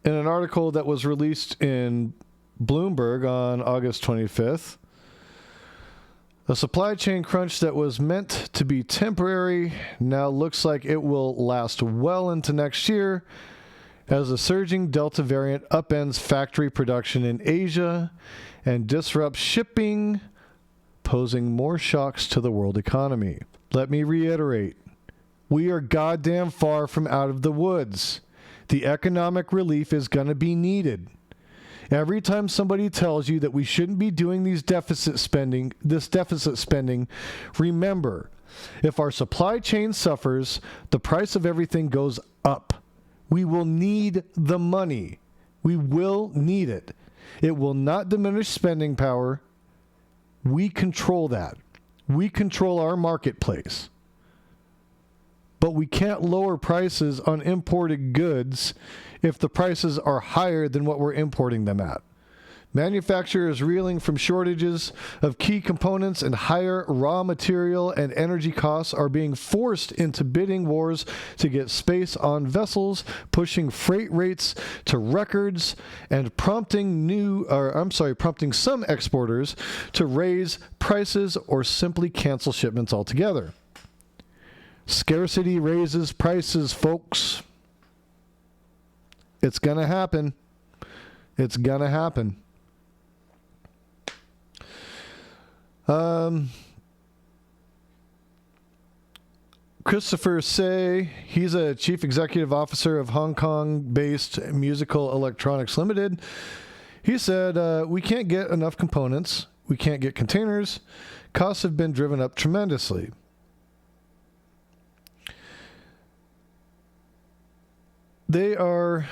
in an article that was released in Bloomberg on August 25th, a supply chain crunch that was meant to be temporary now looks like it will last well into next year as the surging Delta variant upends factory production in Asia and disrupts shipping, posing more shocks to the world economy. Let me reiterate, we are goddamn far from out of the woods. The economic relief is going to be needed. Every time somebody tells you that we shouldn't be doing this deficit spending, remember, if our supply chain suffers, the price of everything goes up. We will need the money. We will need it. It will not diminish spending power. We control that. We control our marketplace. But we can't lower prices on imported goods if the prices are higher than what we're importing them at. Manufacturers reeling from shortages of key components and higher raw material and energy costs are being forced into bidding wars to get space on vessels, pushing freight rates to records and prompting some exporters to raise prices or simply cancel shipments altogether. Scarcity raises prices, folks. It's going to happen. It's going to happen. Christopher Say, he's a chief executive officer of Hong Kong-based Musical Electronics Limited. He said, we can't get enough components. We can't get containers. Costs have been driven up tremendously. They are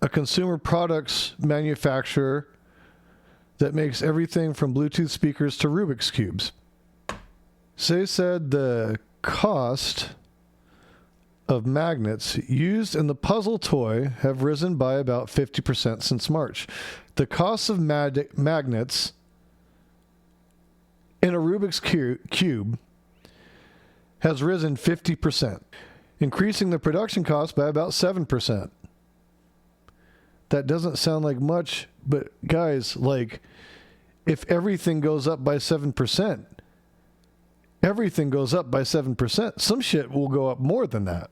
a consumer products manufacturer that makes everything from Bluetooth speakers to Rubik's Cubes. Say said the cost of magnets used in the puzzle toy have risen by about 50% since March. The cost of magnets in a Rubik's Cube has risen 50%. Increasing the production cost by about 7%. That doesn't sound like much, but guys, like, if everything goes up by 7%, everything goes up by 7%. Some shit will go up more than that.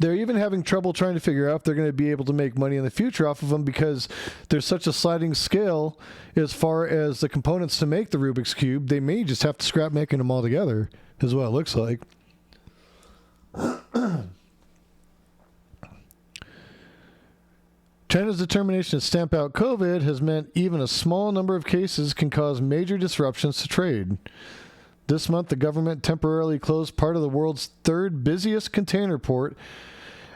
They're even having trouble trying to figure out if they're going to be able to make money in the future off of them because there's such a sliding scale as far as the components to make the Rubik's Cube. They may just have to scrap making them all together, is what it looks like. China's determination to stamp out COVID has meant even a small number of cases can cause major disruptions to trade. This month, the government temporarily closed part of the world's third busiest container port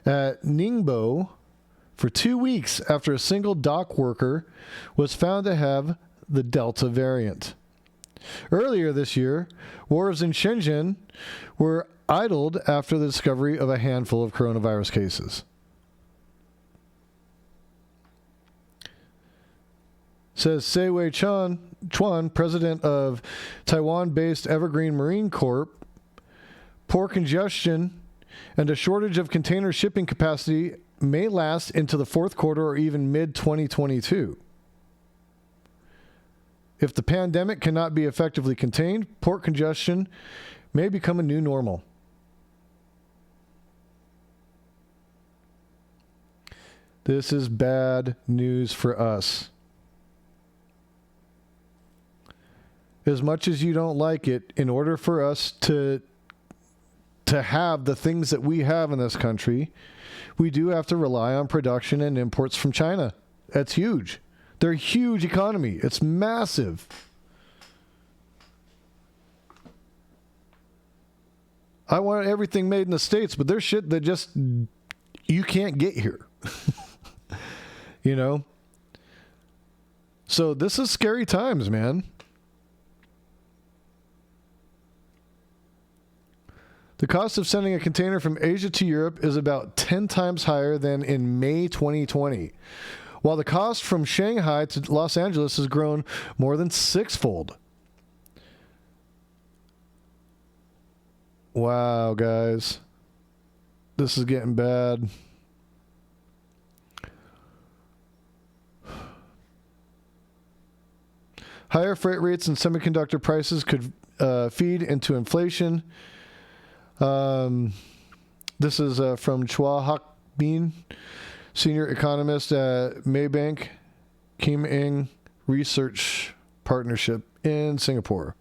at Ningbo for 2 weeks after a single dock worker was found to have the Delta variant. Earlier this year, wharves in Shenzhen were idled after the discovery of a handful of coronavirus cases. Says Seiwei Chuan, president of Taiwan-based Evergreen Marine Corp, poor congestion and a shortage of container shipping capacity may last into the fourth quarter or even mid-2022. If the pandemic cannot be effectively contained, port congestion may become a new normal. This is bad news for us. As much as you don't like it, in order for us to have the things that we have in this country, we do have to rely on production and imports from China. That's huge. They're a huge economy. It's massive. I want everything made in the States, but there's shit that just you can't get here. You know? So this is scary times, man. The cost of sending a container from Asia to Europe is about 10 times higher than in May 2020, while the cost from Shanghai to Los Angeles has grown more than sixfold. Wow, guys. This is getting bad. Higher freight rates and semiconductor prices could feed into inflation. This is from Chua Hak Bin, senior economist at Maybank Kim Eng Research Partnership in Singapore.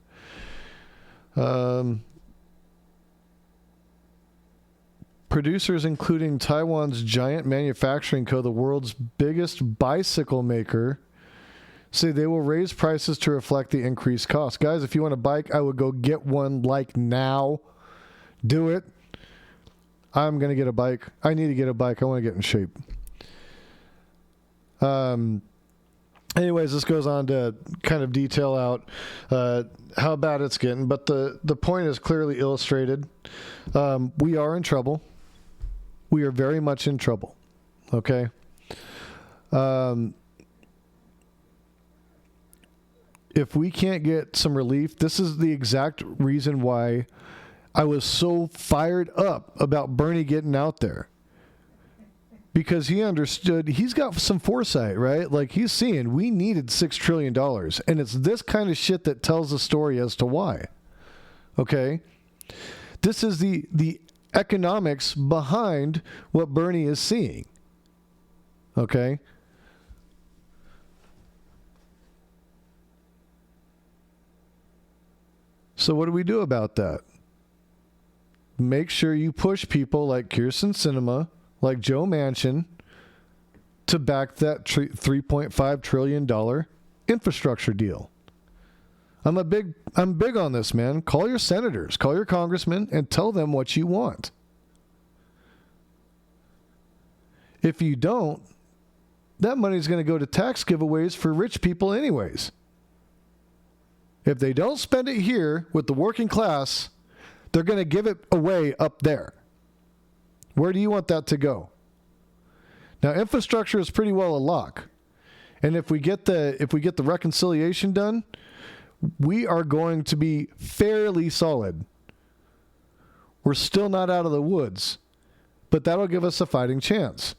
Producers, including Taiwan's Giant Manufacturing Co., the world's biggest bicycle maker, say they will raise prices to reflect the increased cost. Guys, if you want a bike, I would go get one like now. Do it. I'm going to get a bike. I need to get a bike. I want to get in shape. Anyways, this goes on to kind of detail out how bad it's getting, but the point is clearly illustrated. We are in trouble. We are very much in trouble. Okay? If we can't get some relief, this is the exact reason why I was so fired up about Bernie getting out there. Because he understood, he's got some foresight, right? Like, he's seeing we needed $6 trillion. And it's this kind of shit that tells the story as to why. Okay? This is the economics behind what Bernie is seeing. Okay? So what do we do about that? Make sure you push people like Kyrsten Sinema, like Joe Manchin, to back that $3.5 trillion infrastructure deal. I'm big on this, man. Call your senators, call your congressmen, and tell them what you want. If you don't, that money's going to go to tax giveaways for rich people anyways. If they don't spend it here with the working class, they're going to give it away up there. Where do you want that to go? Now, infrastructure is pretty well a lock. And if we get the reconciliation done, we are going to be fairly solid. We're still not out of the woods, but that'll give us a fighting chance.